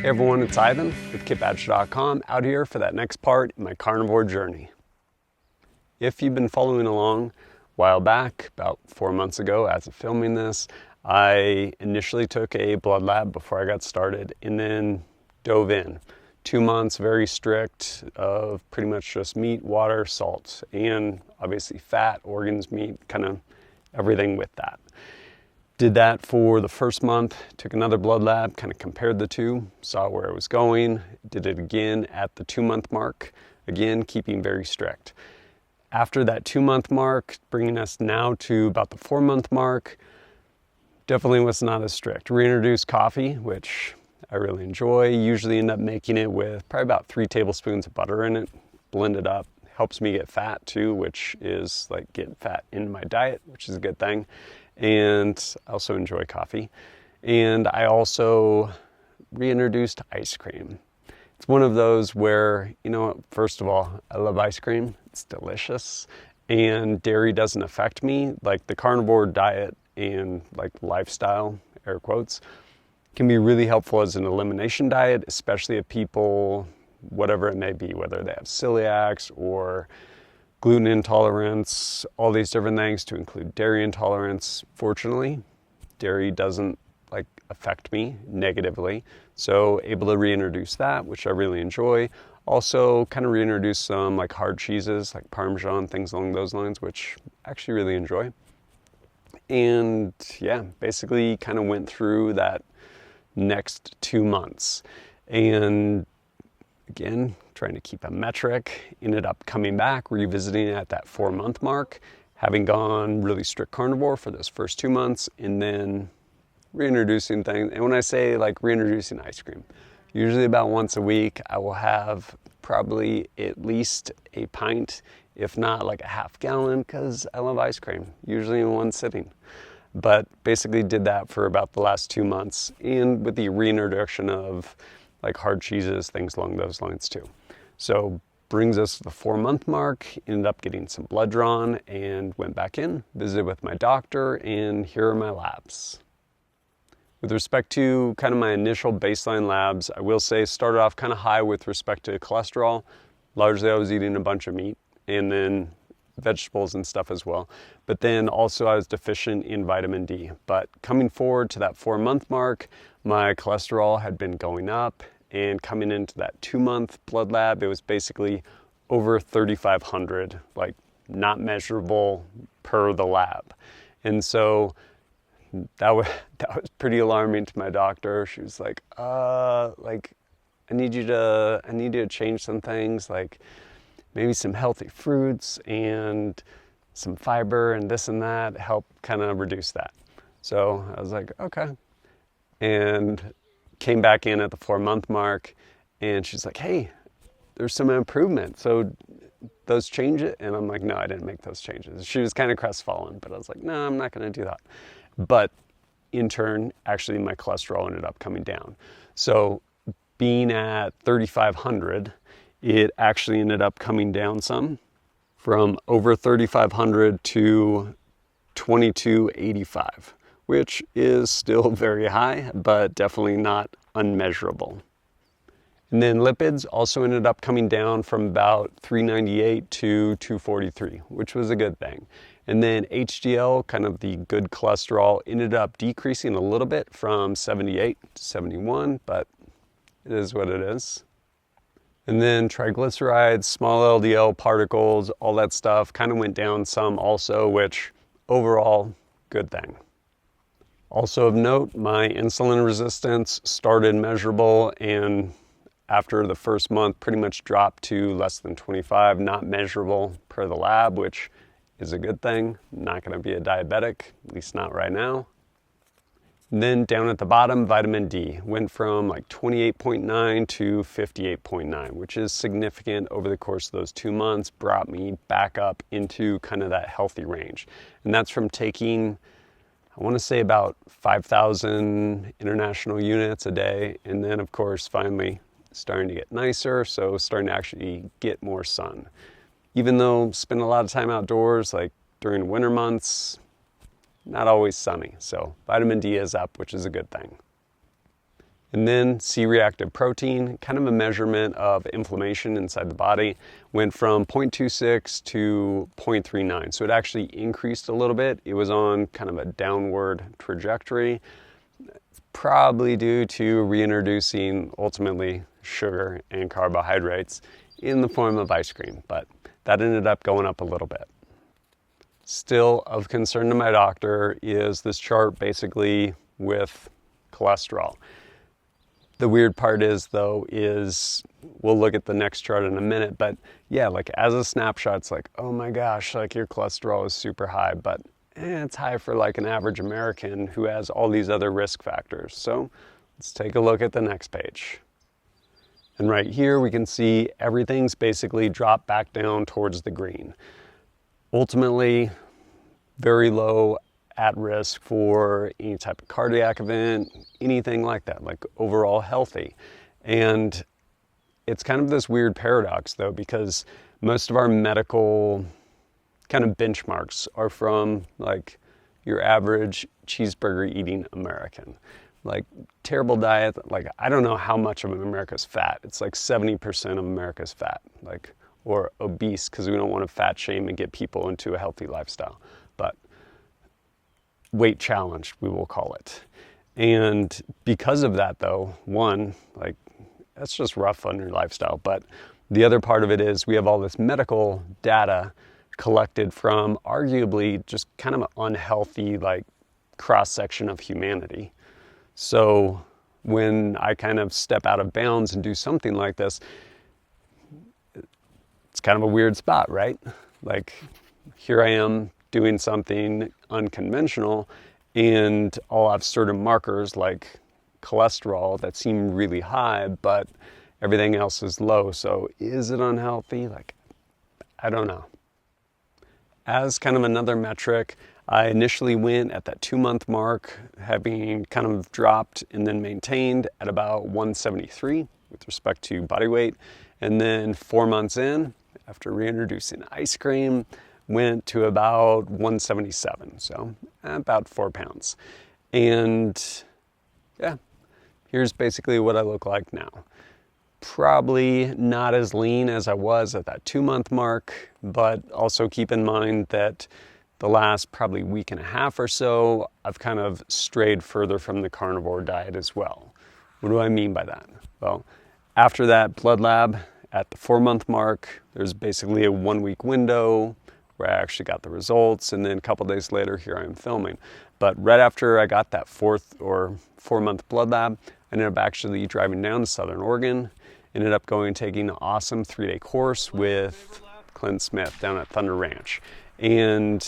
Hey everyone, it's Ivan with KitBadger.com, out here for that next part in my carnivore journey. If you've been following along, a while back, about 4 months ago as of filming this, I initially took a blood lab before I got started and then dove in. 2 months, very strict, of pretty much just meat, water, salt, and obviously fat, organs, meat, kind of everything with that. Did that for the first month, took another blood lab, kind of compared the two, saw where it was going, did it again at the 2 month mark, again, keeping very strict. After that 2 month mark, bringing us now to about the 4 month mark, definitely was not as strict. Reintroduced coffee, which I really enjoy, usually end up making it with probably about 3 tablespoons of butter in it, blend it up, helps me get fat too, which is like getting fat in my diet, which is a good thing. And I also enjoy coffee. And I also reintroduced ice cream. It's one of those where, you know, first of all, I love ice cream. It's delicious. And dairy doesn't affect me. Like the carnivore diet and like lifestyle, air quotes, can be really helpful as an elimination diet, especially if people, whatever it may be, whether they have celiacs or gluten intolerance, all these different things, to include dairy intolerance. Fortunately, dairy doesn't affect me negatively, so able to reintroduce that, which I really enjoy. Also kind of reintroduce some like hard cheeses like Parmesan, things along those lines, which I actually really enjoy. And yeah, basically kind of went through that next 2 months, and again, trying to keep a metric, ended up coming back, revisiting at that 4 month mark, having gone really strict carnivore for those first 2 months, and then reintroducing things. And when I say like reintroducing ice cream, usually about once a week, I will have probably at least a pint, if not like a half gallon, because I love ice cream, usually in one sitting. But basically did that for about the last 2 months, and with the reintroduction of like hard cheeses, things along those lines too. So brings us to the 4 month mark, ended up getting some blood drawn and went back in, visited with my doctor, and here are my labs. With respect to kind of my initial baseline labs, I will say started off kind of high with respect to cholesterol. Largely I was eating a bunch of meat and then vegetables and stuff as well. But then also I was deficient in vitamin D. But coming forward to that 4 month mark, my cholesterol had been going up, and coming into that 2 month blood lab, it was basically over 3,500, like not measurable per the lab. And so that was pretty alarming to my doctor. She was like, I need you to change some things, like maybe some healthy fruits and some fiber and this and that, help kind of reduce that. So I was like, okay. And came back in at the 4 month mark, and she's like, hey, there's some improvement, so those change it? And I'm like, no, I didn't make those changes. She was kind of crestfallen, but I was like, no, I'm not going to do that. But in turn, actually my cholesterol ended up coming down. So being at 3,500, it actually ended up coming down some, from over 3,500 to 2,285, which is still very high, but definitely not unmeasurable. And then lipids also ended up coming down from about 398 to 243, which was a good thing. And then HDL, kind of the good cholesterol, ended up decreasing a little bit from 78 to 71, but it is what it is. And then triglycerides, small LDL particles, all that stuff kind of went down some also, which overall, good thing. Also of note, my insulin resistance started measurable, and after the first month pretty much dropped to less than 25, not measurable per the lab, which is a good thing. Not going to be a diabetic, at least not right now. And then down at the bottom, vitamin D went from like 28.9 to 58.9, which is significant over the course of those 2 months, brought me back up into kind of that healthy range. And that's from taking, I want to say about 5,000 international units a day. And then of course, finally starting to get nicer. So starting to actually get more sun. Even though spend a lot of time outdoors, like during winter months, not always sunny. So vitamin D is up, which is a good thing. And then C-reactive protein, kind of a measurement of inflammation inside the body, went from 0.26 to 0.39. So it actually increased a little bit. It was on kind of a downward trajectory, probably due to reintroducing ultimately sugar and carbohydrates in the form of ice cream, but that ended up going up a little bit. Still of concern to my doctor is this chart basically with cholesterol. The weird part is we'll look at the next chart in a minute, but yeah, like as a snapshot, it's like, oh my gosh, like your cholesterol is super high, but it's high for like an average American who has all these other risk factors. So let's take a look at the next page. And right here we can see everything's basically dropped back down towards the green. Ultimately, very low at risk for any type of cardiac event, anything like that, like overall healthy. And it's kind of this weird paradox though, because most of our medical kind of benchmarks are from like your average cheeseburger eating American. Like terrible diet, like I don't know how much of America's fat. It's like 70% of America's fat, like, or obese, because we don't want to fat shame and get people into a healthy lifestyle. But weight challenged, we will call it. And because of that though, one, like that's just rough on your lifestyle. But the other part of it is we have all this medical data collected from arguably just kind of an unhealthy like cross-section of humanity. So when I kind of step out of bounds and do something like this, it's kind of a weird spot, right? Like here I am doing something unconventional and I'll have certain markers like cholesterol that seem really high, but everything else is low. So is it unhealthy? Like, I don't know. As kind of another metric, I initially went at that 2-month mark, having kind of dropped and then maintained at about 173 with respect to body weight. And then 4 months in, after reintroducing ice cream, went to about 177, so about 4 pounds. And yeah, here's basically what I look like now. Probably not as lean as I was at that 2-month mark, but also keep in mind that the last probably week and a half or so, I've kind of strayed further from the carnivore diet as well. What do I mean by that? Well, after that blood lab at the 4-month mark, there's basically a 1-week window where I actually got the results, and then a couple days later, here I am filming. But right after I got that 4-month blood lab, I ended up actually driving down to Southern Oregon, ended up taking an awesome 3-day course with Clint Smith down at Thunder Ranch. And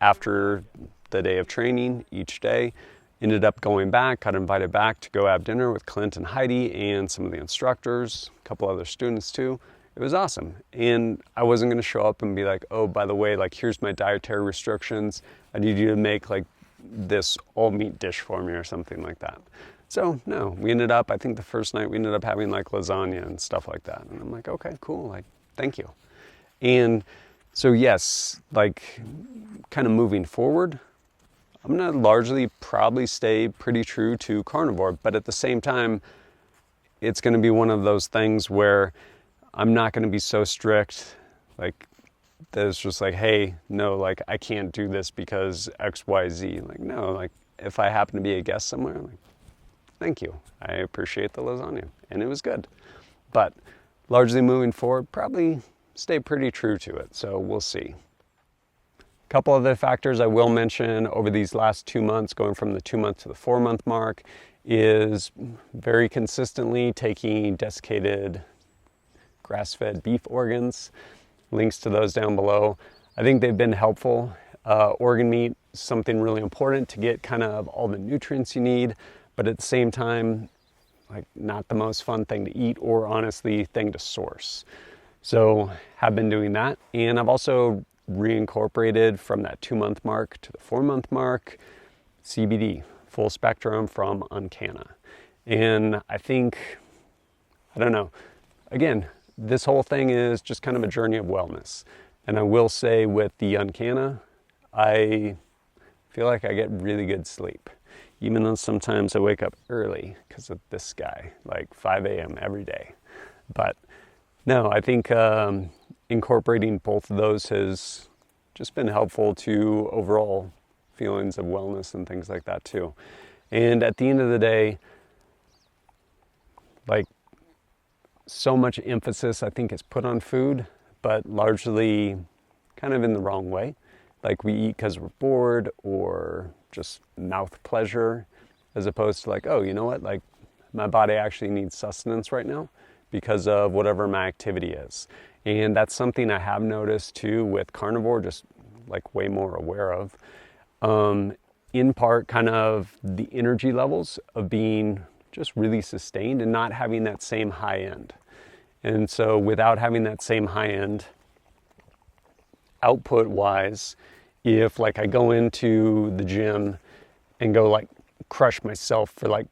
after the day of training each day, ended up going back, got invited back to go have dinner with Clint and Heidi and some of the instructors, a couple other students too. It was awesome. And I wasn't going to show up and be like, oh, by the way, like here's my dietary restrictions. I need you to make like this all meat dish for me or something like that. So no, we ended up, I think the first night we ended up having like lasagna and stuff like that. And I'm like, okay, cool. Like, thank you. And so yes, like kind of moving forward, I'm going to largely probably stay pretty true to carnivore, but at the same time, it's going to be one of those things where I'm not going to be so strict, like that it's just like, hey, no, like I can't do this because X, Y, Z. Like, no, like if I happen to be a guest somewhere, like, thank you. I appreciate the lasagna and it was good. But largely moving forward, probably stay pretty true to it. So we'll see. A couple other factors I will mention over these last 2 months, going from the 2-month to the 4-month mark, is very consistently taking desiccated grass-fed beef organs. Links to those down below. I think they've been helpful. Organ meat is something really important to get kind of all the nutrients you need, but at the same time, like not the most fun thing to eat or honestly thing to source. So have been doing that. And I've also reincorporated from that 2-month mark to the 4-month mark, CBD, full spectrum from Uncanna. And I think, I don't know, again, this whole thing is just kind of a journey of wellness. And I will say with the Uncanna, I feel like I get really good sleep. even though sometimes I wake up early because of this guy, like 5 a.m. every day. But no, I think incorporating both of those has just been helpful to overall feelings of wellness and things like that too. And at the end of the day, like, so much emphasis I think is put on food, but largely kind of in the wrong way. Like, we eat because we're bored or just mouth pleasure, as opposed to like, oh, you know what, like, my body actually needs sustenance right now because of whatever my activity is. And that's something I have noticed too with carnivore, just like way more aware of. In part, kind of the energy levels of being just really sustained and not having that same high end. And so without having that same high end, output wise, if like I go into the gym and go like crush myself for like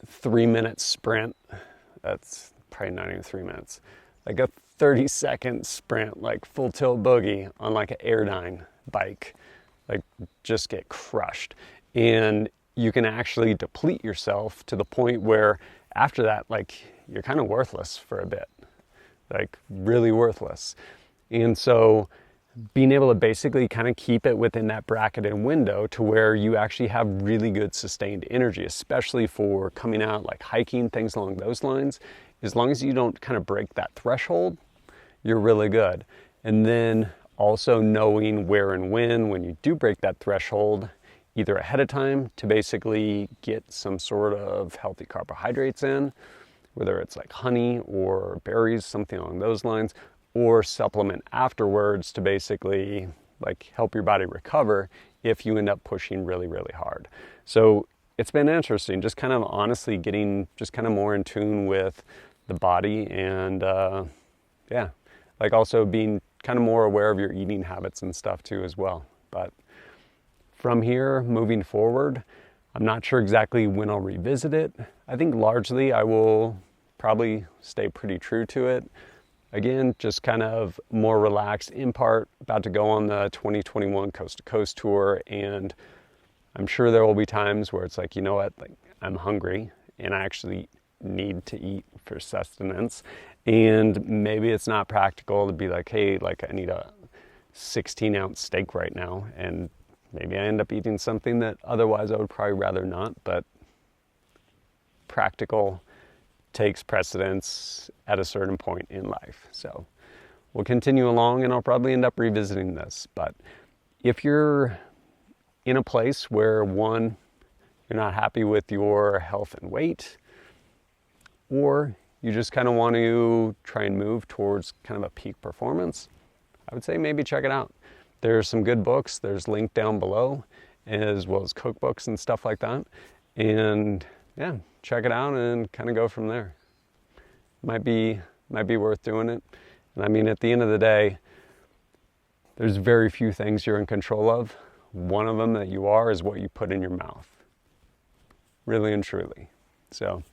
3-minute sprint, that's probably not even 3 minutes, like a 30-second sprint, like full tilt boogie on like an Airdyne bike, like just get crushed. And you can actually deplete yourself to the point where after that, like, you're kind of worthless for a bit, like really worthless. And so being able to basically kind of keep it within that bracketed window to where you actually have really good sustained energy, especially for coming out, like hiking, things along those lines. As long as you don't kind of break that threshold, you're really good. And then also knowing where and when you do break that threshold, either ahead of time to basically get some sort of healthy carbohydrates in, whether it's like honey or berries, something along those lines, or supplement afterwards to basically like help your body recover if you end up pushing really, really hard. So it's been interesting, just kind of honestly getting just kind of more in tune with the body and yeah, like also being kind of more aware of your eating habits and stuff too as well. But from here, moving forward, I'm not sure exactly when I'll revisit it. I think largely I will probably stay pretty true to it. Again, just kind of more relaxed, in part about to go on the 2021 Coast to Coast tour, and I'm sure there will be times where it's like, you know what, like I'm hungry and I actually need to eat for sustenance, and maybe it's not practical to be like, hey, like I need a 16-ounce steak right now, and maybe I end up eating something that otherwise I would probably rather not, but practical takes precedence at a certain point in life. So we'll continue along and I'll probably end up revisiting this. But if you're in a place where, one, you're not happy with your health and weight, or you just kind of want to try and move towards kind of a peak performance, I would say maybe check it out. There's some good books. There's linked down below, as well as cookbooks and stuff like that. And yeah, check it out and kind of go from there. Might be worth doing it. And I mean, at the end of the day, there's very few things you're in control of. One of them that you are is what you put in your mouth. Really and truly. So,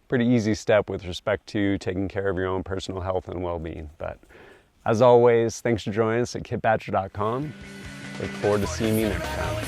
pretty easy step with respect to taking care of your own personal health and well-being. But as always, thanks for joining us at kitbadger.com. Look forward to seeing you next time.